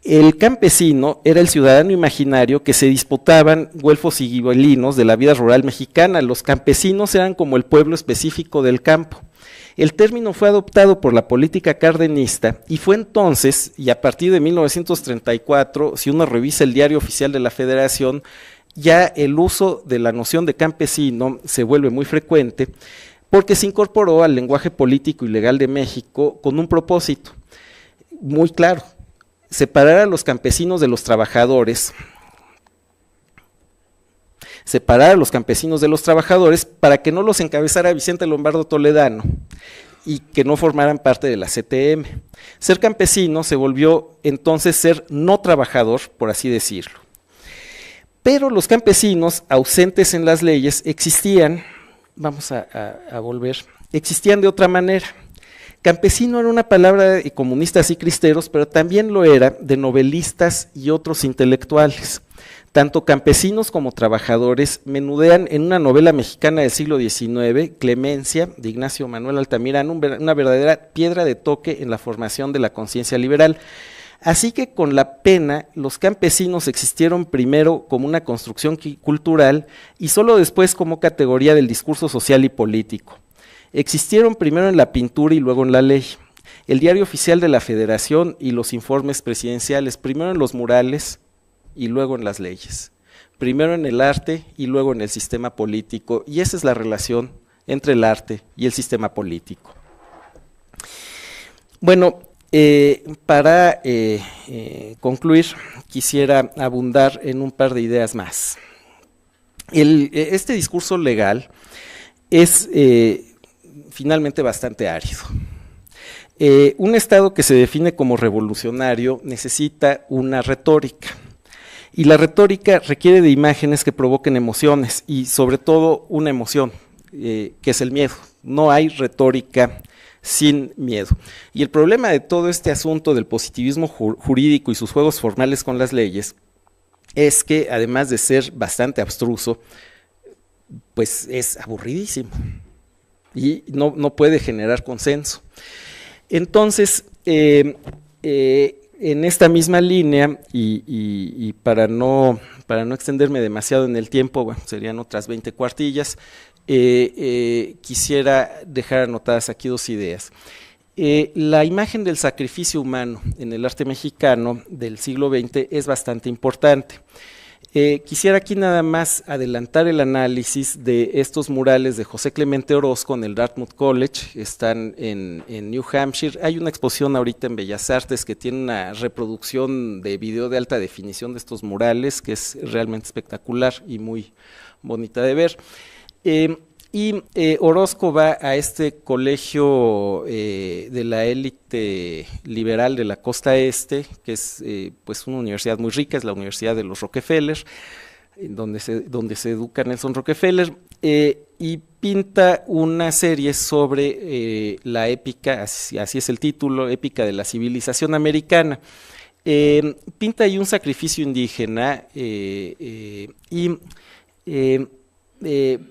El campesino era el ciudadano imaginario que se disputaban güelfos y gibelinos de la vida rural mexicana. Los campesinos eran como el pueblo específico del campo. El término fue adoptado por la política cardenista y fue entonces, y a partir de 1934, si uno revisa el Diario Oficial de la Federación, ya el uso de la noción de campesino se vuelve muy frecuente porque se incorporó al lenguaje político y legal de México con un propósito muy claro: separar a los campesinos de los trabajadores, para que no los encabezara Vicente Lombardo Toledano y que no formaran parte de la CTM. Ser campesino se volvió entonces ser no trabajador, por así decirlo. Pero los campesinos ausentes en las leyes existían de otra manera. Campesino era una palabra de comunistas y cristeros, pero también lo era de novelistas y otros intelectuales. Tanto campesinos como trabajadores menudean en una novela mexicana del siglo XIX, Clemencia, de Ignacio Manuel Altamirano, una verdadera piedra de toque en la formación de la conciencia liberal. Así que con la pena, los campesinos existieron primero como una construcción cultural y solo después como categoría del discurso social y político. Existieron primero en la pintura y luego en la ley. El diario oficial de la Federación y los informes presidenciales, primero en los murales y luego en las leyes. Primero en el arte y luego en el sistema político, y esa es la relación entre el arte y el sistema político. Bueno, para concluir, quisiera abundar en un par de ideas más. Este discurso legal es finalmente bastante árido. Un Estado que se define como revolucionario necesita una retórica, y la retórica requiere de imágenes que provoquen emociones, y sobre todo una emoción, que es el miedo. No hay retórica sin miedo. Y el problema de todo este asunto del positivismo jurídico y sus juegos formales con las leyes es que, además de ser bastante abstruso, pues es aburridísimo y no puede generar consenso. Entonces, en esta misma línea, y para no extenderme demasiado en el tiempo, bueno, serían otras 20 cuartillas, quisiera dejar anotadas aquí dos ideas. La imagen del sacrificio humano en el arte mexicano del siglo XX es bastante importante. Quisiera aquí nada más adelantar el análisis de estos murales de José Clemente Orozco en el Dartmouth College, están en New Hampshire. Hay una exposición ahorita en Bellas Artes que tiene una reproducción de video de alta definición de estos murales, que es realmente espectacular y muy bonita de ver. Orozco va a este colegio de la élite liberal de la costa este, que es pues una universidad muy rica, es la Universidad de los Rockefeller, donde se educa Nelson Rockefeller, y pinta una serie sobre la épica, así es el título, épica de la civilización americana. Pinta ahí un sacrificio indígena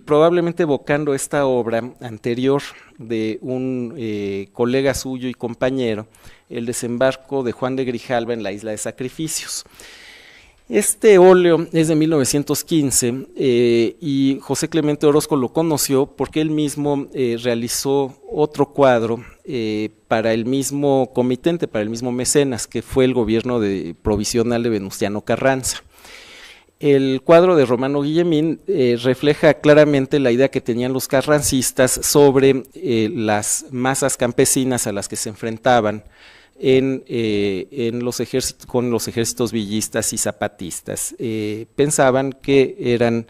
probablemente evocando esta obra anterior de un colega suyo y compañero, el desembarco de Juan de Grijalva en la Isla de Sacrificios. Este óleo es de 1915 y José Clemente Orozco lo conoció porque él mismo realizó otro cuadro para el mismo comitente, para el mismo mecenas, que fue el gobierno provisional de Venustiano Carranza. El cuadro de Romano Guillemín refleja claramente la idea que tenían los carrancistas sobre las masas campesinas a las que se enfrentaban con los ejércitos villistas y zapatistas. Pensaban que eran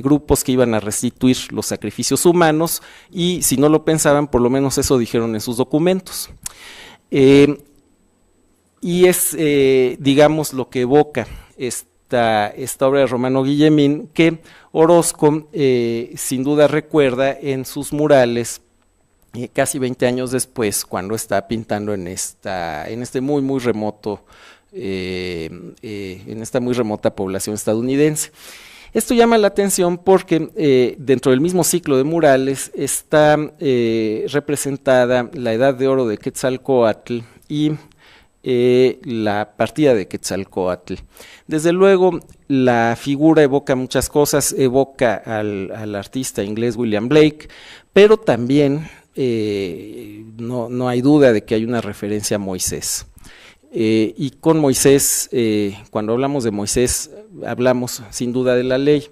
grupos que iban a restituir los sacrificios humanos, y si no lo pensaban, por lo menos eso dijeron en sus documentos. Y es, digamos, lo que evoca esta obra de Romano Guillemín, que Orozco sin duda recuerda en sus murales casi 20 años después, cuando está pintando en esta muy remoto, en esta muy remota población estadounidense. Esto llama la atención porque dentro del mismo ciclo de murales está representada la edad de oro de Quetzalcóatl y la partida de Quetzalcóatl. Desde luego, la figura evoca muchas cosas, evoca al artista inglés William Blake, pero también no hay duda de que hay una referencia a Moisés. Y con Moisés, cuando hablamos de Moisés, hablamos sin duda de la ley.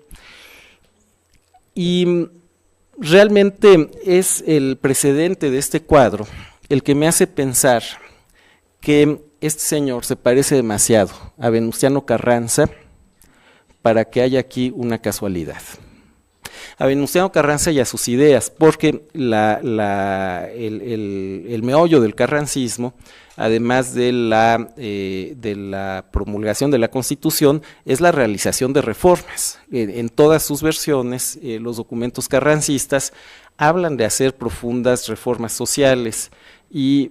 Y realmente es el precedente de este cuadro el que me hace pensar que este señor se parece demasiado a Venustiano Carranza para que haya aquí una casualidad. A Venustiano Carranza y a sus ideas, porque el meollo del carrancismo, además de la promulgación de la Constitución, es la realización de reformas. En todas sus versiones, los documentos carrancistas hablan de hacer profundas reformas sociales, y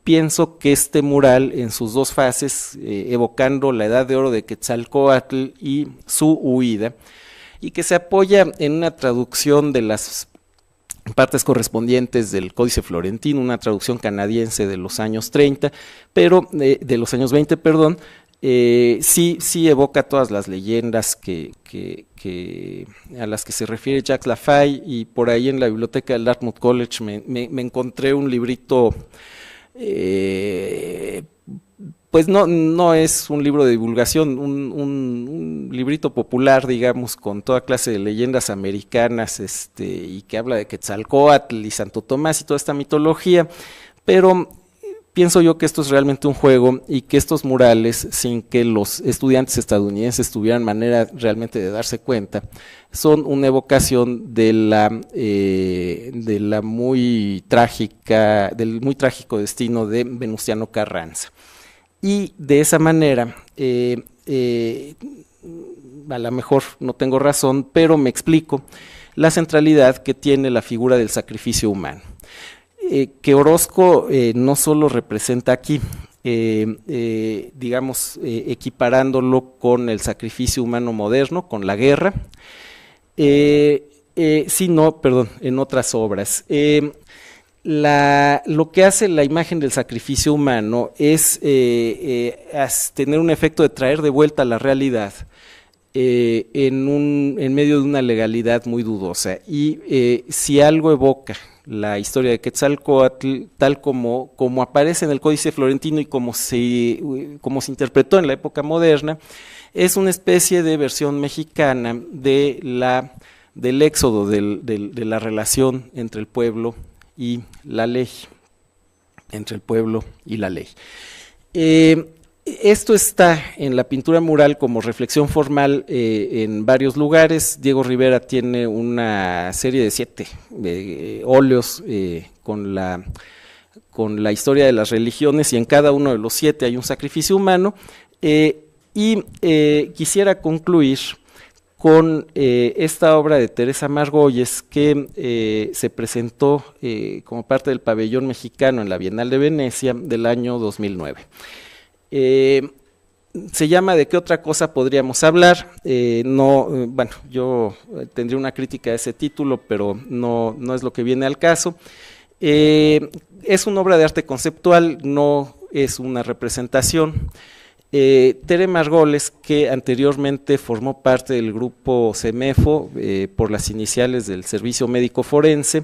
pienso que este mural en sus dos fases, evocando la edad de oro de Quetzalcóatl y su huida, y que se apoya en una traducción de las partes correspondientes del Códice Florentino, una traducción canadiense de los años 30, pero de los años 20, perdón. Sí evoca todas las leyendas a las que se refiere Jacques Laffay, y por ahí en la biblioteca del Dartmouth College me encontré un librito, pues no es un libro de divulgación, un librito popular, digamos, con toda clase de leyendas americanas, y que habla de Quetzalcóatl y Santo Tomás y toda esta mitología, pero pienso yo que esto es realmente un juego, y que estos murales, sin que los estudiantes estadounidenses tuvieran manera realmente de darse cuenta, son una evocación del muy trágico destino de Venustiano Carranza. Y de esa manera, a lo mejor no tengo razón, pero me explico la centralidad que tiene la figura del sacrificio humano. Que Orozco no solo representa aquí, digamos, equiparándolo con el sacrificio humano moderno, con la guerra, sino, perdón, en otras obras. Lo que hace la imagen del sacrificio humano es tener un efecto de traer de vuelta a la realidad, en medio de una legalidad muy dudosa. Y si algo evoca la historia de Quetzalcóatl, tal como aparece en el Códice Florentino y como se interpretó en la época moderna, es una especie de versión mexicana del éxodo, de la relación entre el pueblo y la ley. Esto está en la pintura mural como reflexión formal en varios lugares. Diego Rivera tiene una serie de 7 óleos con la historia de las religiones, y en cada uno de los 7 hay un sacrificio humano. Quisiera concluir con esta obra de Teresa Margolles, que se presentó como parte del pabellón mexicano en la Bienal de Venecia del año 2009. Se llama ¿De qué otra cosa podríamos hablar? Bueno, yo tendría una crítica a ese título, pero no es lo que viene al caso. Es una obra de arte conceptual, no es una representación. Tere Margolles, que anteriormente formó parte del grupo CEMEFO, por las iniciales del Servicio Médico Forense,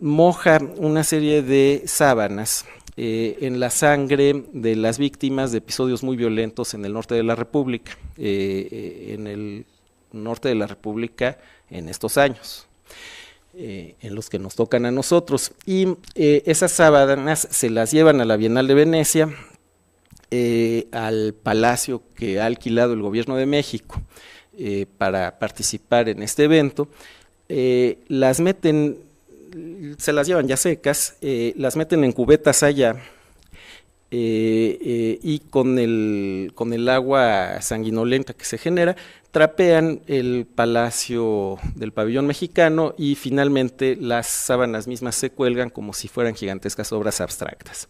moja una serie de sábanas en la sangre de las víctimas de episodios muy violentos en el norte de la República, en estos años, en los que nos tocan a nosotros. Y esas sábanas se las llevan a la Bienal de Venecia, al palacio que ha alquilado el gobierno de México para participar en este evento. Se las llevan ya secas, las meten en cubetas allá, y con el agua sanguinolenta que se genera, trapean el palacio del pabellón mexicano, y finalmente las sábanas mismas se cuelgan como si fueran gigantescas obras abstractas.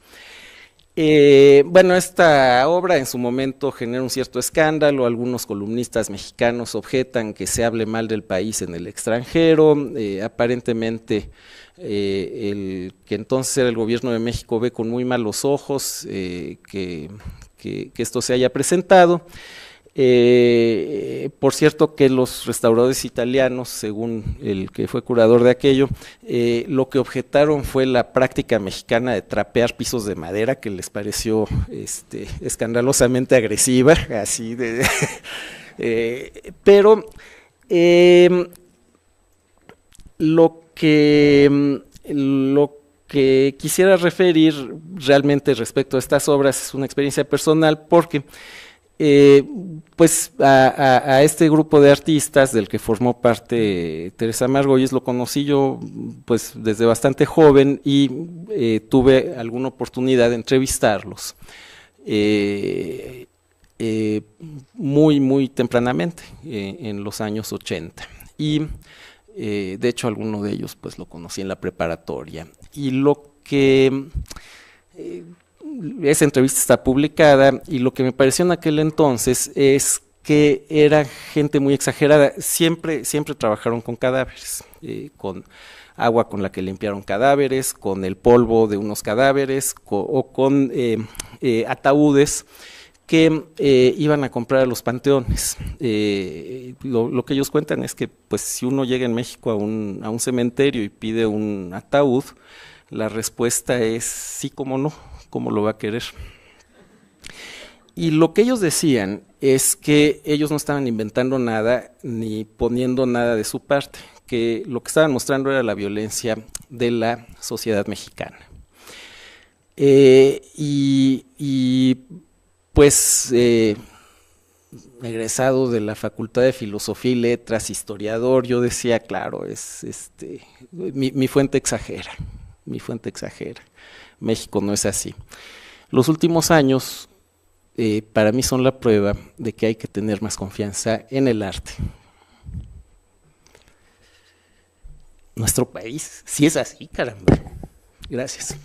Bueno, esta obra en su momento genera un cierto escándalo. Algunos columnistas mexicanos objetan que se hable mal del país en el extranjero. Aparentemente el que entonces era el gobierno de México ve con muy malos ojos que esto se haya presentado. Por cierto, que los restauradores italianos, según el que fue curador de aquello, lo que objetaron fue la práctica mexicana de trapear pisos de madera, que les pareció escandalosamente agresiva, así de pero lo que quisiera referir realmente respecto a estas obras es una experiencia personal, porque pues a este grupo de artistas del que formó parte Teresa Margolles lo conocí yo pues desde bastante joven, y tuve alguna oportunidad de entrevistarlos muy tempranamente, en los años 80, y de hecho alguno de ellos pues lo conocí en la preparatoria. Y esa entrevista está publicada, y lo que me pareció en aquel entonces es que era gente muy exagerada. Siempre trabajaron con cadáveres, con agua con la que limpiaron cadáveres, con el polvo de unos cadáveres o con ataúdes que iban a comprar a los panteones. Lo que ellos cuentan es que pues, si uno llega en México a un cementerio y pide un ataúd, la respuesta es sí, cómo no, cómo lo va a querer. Y lo que ellos decían es que ellos no estaban inventando nada ni poniendo nada de su parte, que lo que estaban mostrando era la violencia de la sociedad mexicana. Pues egresado de la Facultad de Filosofía y Letras, historiador, yo decía, claro, mi fuente exagera, México no es así. Los últimos años para mí son la prueba de que hay que tener más confianza en el arte. Nuestro país sí es así, caramba. Gracias.